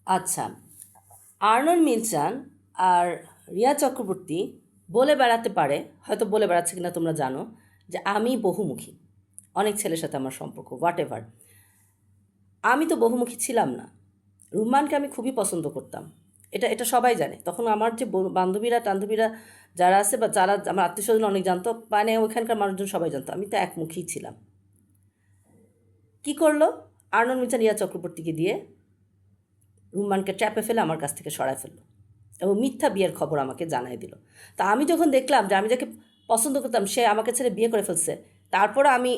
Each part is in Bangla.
আচ্ছা, আর্নল্ড মিলচান আর রিয়া চক্রবর্তী বলে বেড়াতে পারে, হয়তো বলে বেড়াচ্ছে কিনা তোমরা জানো, যে আমি বহুমুখী, অনেক ছেলের সাথে আমার সম্পর্ক, হোয়াট এভার। আমি তো বহুমুখী ছিলাম না। রুম্মানকে আমি খুবই পছন্দ করতাম, এটা এটা সবাই জানে। তখন আমার যে বান্ধবীরা টান্ধবীরা যারা আছে, বা যারা আমার আত্মীয় স্বজন অনেক জানতো, মানে ওইখানকার মানুষজন সবাই জানতো আমি তো একমুখী ছিলাম। কি করলো আর্নল্ড মিলচান রিয়া চক্রবর্তীকে দিয়ে? রুম্মানকে ট্র্যাপে ফেলে আমার কাছ থেকে সরায় ফেললো এবং মিথ্যা বিয়ের খবর আমাকে জানাই দিল। তা আমি যখন দেখলাম যে আমি যাকে পছন্দ করতাম সে আমাকে ছেড়ে বিয়ে করে ফেলছে, তারপর আমি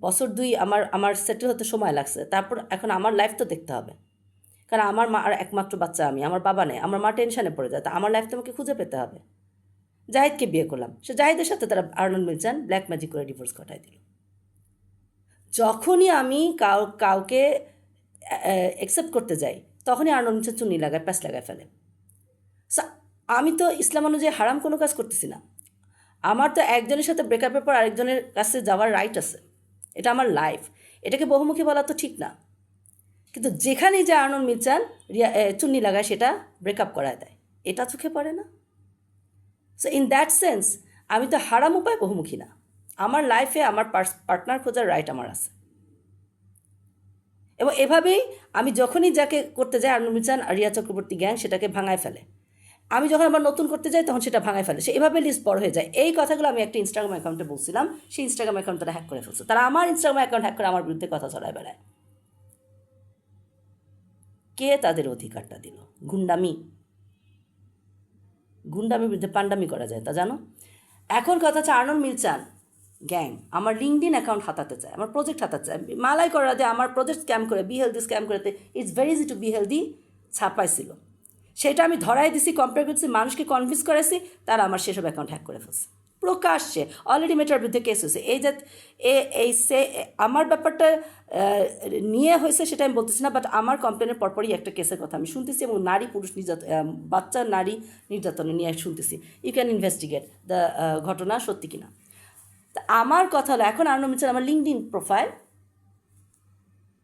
বছর দুই আমার আমার সেটেল হতে সময় লাগছে, তারপর এখন আমার লাইফ তো দেখতে হবে। কারণ আমার মা আর একমাত্র বাচ্চা আমি, আমার বাবা নেই, আমার মা টেনশনে পড়ে যায়, তা আমার লাইফ তো আমাকে খুঁজে পেতে হবে। জাহিদকে বিয়ে করলাম, সে জাহিদের সাথে তারা আর্নল্ড মিলচান ব্ল্যাক ম্যাজিক করে ডিভোর্স ঘটাই দিল। যখনই আমি কাউকে অ্যাকসেপ্ট করতে যাই, তখনই আর্নল্ড মিলচান চুনি লাগায়, প্যাঁচ লাগায় ফেলে। আমি তো ইসলাম অনুযায়ী হারাম কোনো কাজ করতেছি না। আমার তো একজনের সাথে ব্রেকআপের পর আরেকজনের কাছে যাওয়ার রাইট আছে, এটা আমার লাইফ। এটাকে বহুমুখী বলা তো ঠিক না, কিন্তু যেখানেই যে আর্নল্ড মিলচান চুন্নি লাগায় সেটা ব্রেকআপ করায় দেয়, এটা চোখে পড়ে না? সো ইন দ্যাট সেন্স আমি তো হারাম উপায় বহুমুখী না। আমার লাইফে আমার পার্টনার খোঁজার রাইট আমার আছে। এবং এভাবেই আমি যখনই যাকে করতে যাই, আর্নল্ড মিলচান আর রিয়া চক্রবর্তী গ্যাং সেটাকে ভাঙায় ফেলে। আমি যখন আবার নতুন করতে যাই তখন সেটা ভাঙায় ফেলে, সে এভাবে লিস্ট বড় হয়ে যায়। এই কথাগুলো আমি একটা ইনস্টাগ্রাম অ্যাকাউন্টে বলছিলাম, সেই ইনস্টাগ্রাম অ্যাকাউন্ট তারা হ্যাক করে ফেলছে, তারা আমার ইনস্টাগ্রাম অ্যাকাউন্ট হ্যাক করে আমার বিরুদ্ধে কথা ছড়ায় বেড়ায়। কে তাদের অধিকারটা দিল? গুন্ডামি, গুন্ডামির বিরুদ্ধে পান্ডামি করা যায় তা জানো? এখন কথা হচ্ছে আর্নল্ড মিলচান গ্যাং আমার লিঙ্কডিন অ্যাকাউন্ট হাতাতে চায়, আমার প্রজেক্ট হাতাতে চায়, মালাই করা দিয়ে আমার প্রজেক্ট স্ক্যাম করে, বি হেলদি স্ক্যাম করেতে, it's very easy to be healthy ছাপাইছিল। সেটা আমি ধরাই দিছি, কম্পেয়ার করছি, মানুষকে কনভিন্স করেছি, তারা আমার সেসব অ্যাকাউন্ট হ্যাক করে ফেলছে প্রকাশ্যে। অলরেডি মেটার বিরুদ্ধে কেস হয়েছে। এই যে এই সে আমার ব্যাপারটা নিয়ে হয়েছে সেটা আমি বলতেছি না, বাট আমার কমপ্লেনের পরপরই একটা কেসের কথা আমি শুনতেছি, এবং নারী পুরুষ নির্যাতন, বাচ্চা নারী নির্যাতনে নিয়ে শুনতেছি। ইউ ক্যান ইনভেস্টিগেট দ্য ঘটনা সত্যি কিনা। তা আমার কথা হলো, এখন আর্নল্ড মিলচান আমার লিঙ্কডিন প্রোফাইল,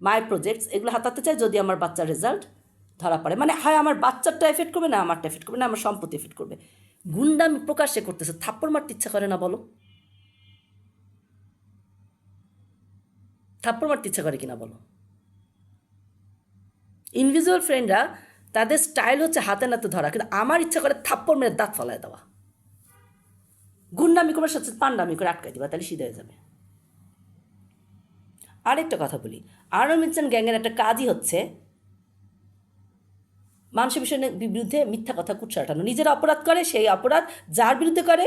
মাই প্রজেক্টস এগুলো হাতাতে চায় যদি আমার বাচ্চার রেজাল্ট ধরা পড়ে। মানে হয় আমার বাচ্চারটা এফেক্ট করবে, না আমারটা এফেক্ট করবে, না আমার সম্পত্তি এফেক্ট করবে। গুন্ডামি প্রকাশ্যে করতেছে, থাপ্পড় মারতে ইচ্ছা করে না বলো? থাপ্পড় মারতে ইচ্ছা করে কিনা বলো? ইনভিজুয়াল ফ্রেন্ডরা তাদের স্টাইল হচ্ছে হাতে নাতে ধরা, কিন্তু আমার ইচ্ছা করে থাপ্পড় মেরে দাঁত ফলায় দেওয়া। গুন্ডামি করে সাথে পান্ডামি করে আটকাই দিবা, তাহলে সিধে হয়ে যাবে। আরেকটা কথা বলি, আর্নল্ড মিলচান গ্যাংয়ের একটা কাজই হচ্ছে মানুষের বিরুদ্ধে মিথ্যা কথা কুৎসাটানো। নিজেরা অপরাধ করে, সেই অপরাধ যার বিরুদ্ধে করে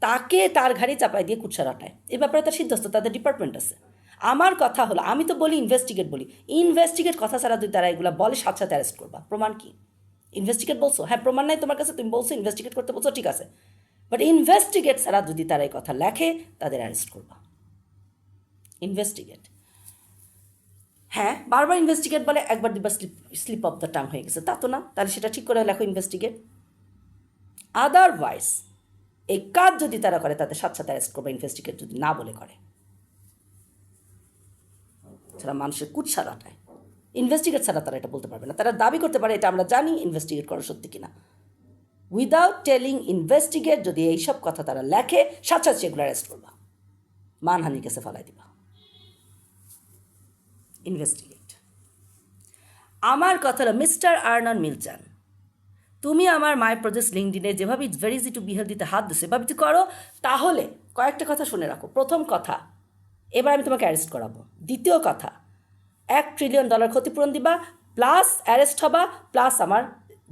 তাকে তার ঘাড়ে চাপাই দিয়ে কুৎসা রাটায়। এ ব্যাপারে তার সিদ্ধস্ত, তাদের ডিপার্টমেন্ট আছে। আমার কথা হলো, আমি তো বলি ইনভেস্টিগেট, বলি ইনভেস্টিগেট কথা ছাড়া যদি তারা এগুলো বলে সাথে সাথে অ্যারেস্ট করবা। প্রমাণ কি? ইনভেস্টিগেট বলছো, হ্যাঁ প্রমাণ নাই তোমার কাছে, তুমি বলছো ইনভেস্টিগেট করতে বলছো, ঠিক আছে, বাট ইনভেস্টিগেট ছাড়া যদি তারা এই কথা লেখে তাদের অ্যারেস্ট করবা। ইনভেস্টিগেট, হ্যাঁ বারবার ইনভেস্টিগেট বলে, একবার দুবার স্লিপ অফ দ্য টাং হয়ে গেছে, তা তো না, তাহলে সেটা ঠিক করে লেখো ইনভেস্টিগেট। আদারওয়াইজ এই কাজ যদি তারা করে তাদের সাথে সাথে অ্যারেস্ট করবে, ইনভেস্টিগেট যদি না বলে করে। যারা মানুষের কুৎসা রাটায়, ইনভেস্টিগেট ছাড়া তারা এটা বলতে পারবে না। তারা দাবি করতে পারে এটা আমরা জানি ইনভেস্টিগেট করা সত্যি কিনা, উইদাউট টেলিং ইনভেস্টিগেট যদি এইসব কথা তারা লেখে সাথে সাথে সেগুলো অ্যারেস্ট করবা, মানহানির কাছে ফেলাই দিবা। ইনভেস্টিগেট। আমার কথা হলো মিস্টার আর্নল্ড মিলচান, তুমি আমার মাই প্রজেক্ট লিঙ্কডিনে যেভাবে it's very easy to be হেলদিতে হাত দিছো এভাবে যদি করো, তাহলে কয়েকটা কথা শুনে রাখো। প্রথম কথা, এবার আমি তোমাকে অ্যারেস্ট করাবো। দ্বিতীয় কথা, $1 ট্রিলিয়ন ক্ষতিপূরণ দিবা, প্লাস অ্যারেস্ট হবা, প্লাস আমার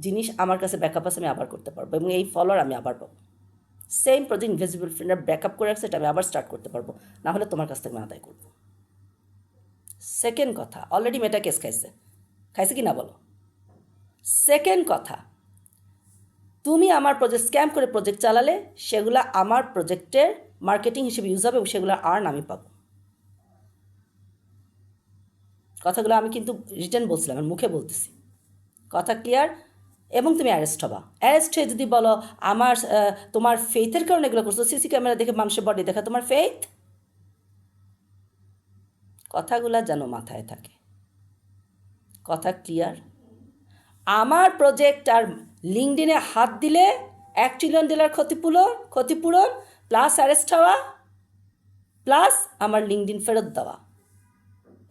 জিনিস আমার কাছে ব্যাকআপ আছে, আমি আবার করতে পারবো, এবং এই ফলোয়ার আমি আবার পাবো। সেম প্রজেক্ট ইনভিজিবল ফ্রেন্ডরা ব্যাকআপ করে রাখছে, এটা আমি আবার স্টার্ট করতে পারবো, না হলে তোমার কাছ থেকে আমি আদায় করবো। সেকেন্ড কথা, অলরেডি মেটা কেস খাইছে, খাইছে কি না বলো? সেকেন্ড কথা, তুমি আমার প্রজেক্ট স্ক্যাম করে প্রজেক্ট চালালে সেগুলো আমার প্রজেক্টের মার্কেটিং হিসেবে ইউজ হবে, এবং সেগুলো আর্ন আমি পাবো। কথাগুলো আমি কিন্তু রিটার্ন বলছিলাম, আমি মুখে বলতেছি, কথা ক্লিয়ার? এবং তুমি অ্যারেস্ট হবা। অ্যারেস্ট হয়ে যদি বলো আমার তোমার ফেইথের কারণে এগুলো করছো, সিসি ক্যামেরা দেখে মানুষের বডি দেখা তোমার ফেইথ, কথাগুলো যেন মাথায় থাকে। কথা ক্লিয়ার? আমার প্রজেক্ট আর লিঙ্কডিনে হাত দিলে $1 ট্রিলিয়ন ক্ষতিপূরণ প্লাস অ্যারেস্ট হওয়া প্লাস আমার লিঙ্কডিন ফেরত দেওয়া,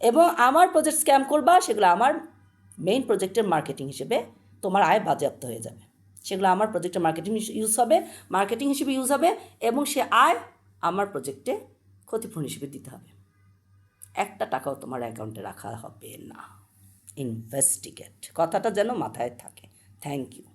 এবং আমার প্রজেক্ট স্ক্যাম করবা, সেগুলো আমার মেইন প্রজেক্টের মার্কেটিং হিসেবে তোমার আয় বাজেয়াপ্ত হয়ে যাবে। সেগুলো আমার প্রজেক্টের মার্কেটিং হিসেবে ইউজ হবে এবং সে আয় আমার প্রজেক্টে ক্ষতিপূরণ হিসেবে দিতে হবে। একটা টাকাও তোমার অ্যাকাউন্টে রাখা হবে না। ইনভেস্টিগেট, কথাটা যেন মাথায় থাকে। Thank you.